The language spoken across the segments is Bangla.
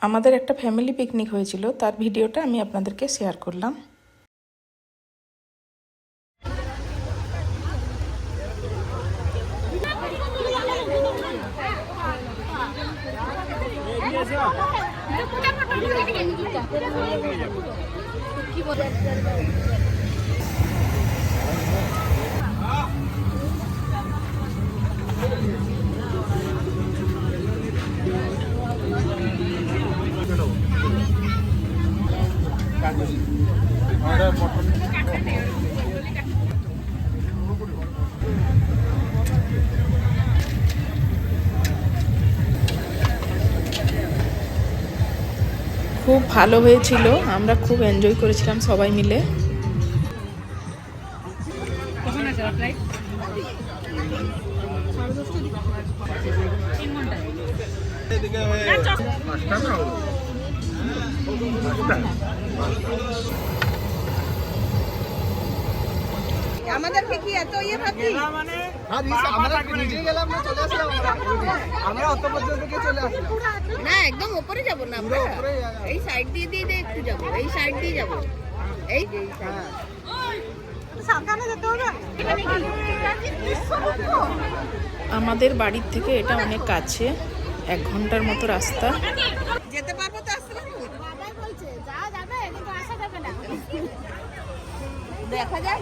আমাদের একটা ফ্যামিলি পিকনিক হয়েছিল, তার ভিডিওটা আমি আপনাদেরকে শেয়ার করলাম। খুব ভালো হয়েছিল, আমরা খুব এনজয় করেছিলাম সবাই মিলে। আমাদেরকে কি এত ইয়ে ভাবছি মানে আমরা নিজে গেলাম না, চলে আসলাম আমরা অত পর্যন্ত কে চলে আসলাম না, একদম উপরে যাব না আমরা, এই সাইড দিয়ে দিয়ে একটু যাব, এই সাইড দিয়ে যাব, এই সাবধানে যেতে হবে। আমাদের বাড়ির থেকে এটা অনেক কাছে, 1 ঘন্টার মতো রাস্তা। যেতে পারবো তো? আসতে পারবো? বাবাই বলছে যাওয়া যাবে কিন্তু আসা যাবে না, দেখা যায়।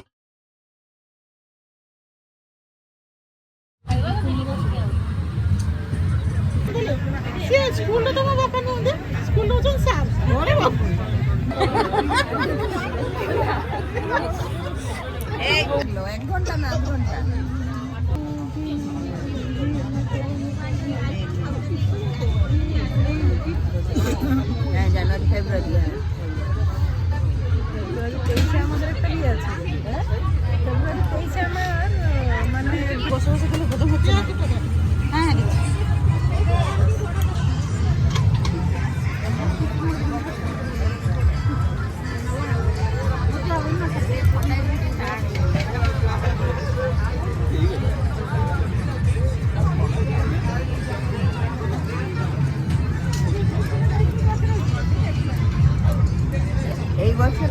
স্কুলটা তোমার বাবা নেই, স্কুলটা হচ্ছে স্যার ওরে বাবা এই 1 ঘন্টা না 2 ঘন্টা জানুয়ারি ফেব্রুয়ারি 23-এ আমাদের একটা বিয়ে আছে, ফেব্রুয়ারি 23-এ আমার মানে বসে বসে গেলে বোধ হচ্ছে না। হ্যাঁ এই বছর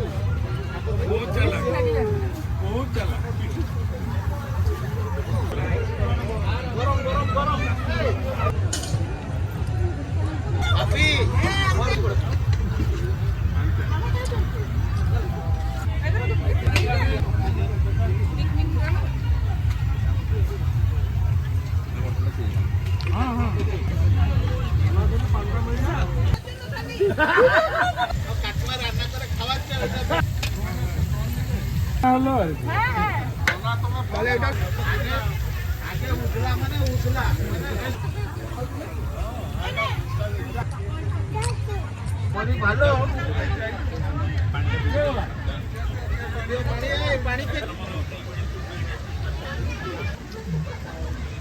ভালো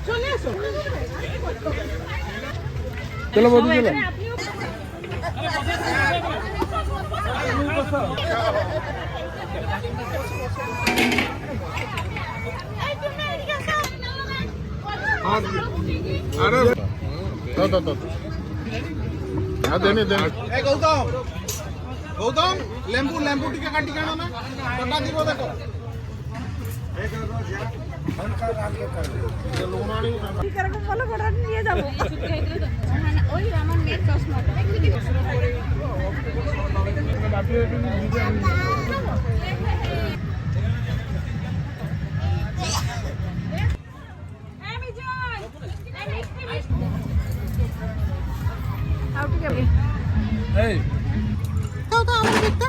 চলে আসো, চলো বন্ধু চলো। अरे देने देने गौतम गौतम लेंबू लेंबू टिका काटी कानो ना कटा दिबो देखो কি করে বলো বড় নিয়ে যাব ওই আমার নেট চশমা এই দাও তো আমার দিকটা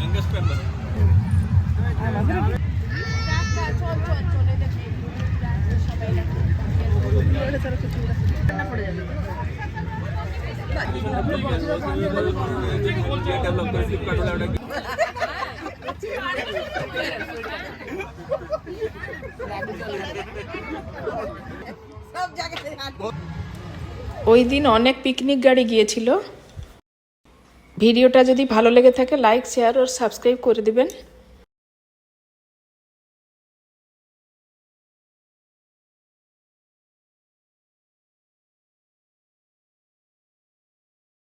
यंगेस्ट मेंबर চলে দেখি সবাই ওই দিন অনেক পিকনিক গাড়ি গিয়েছিল। ভিডিওটা যদি ভালো লেগে থাকে লাইক, শেয়ার ও সাবস্ক্রাইব করে দিবেন।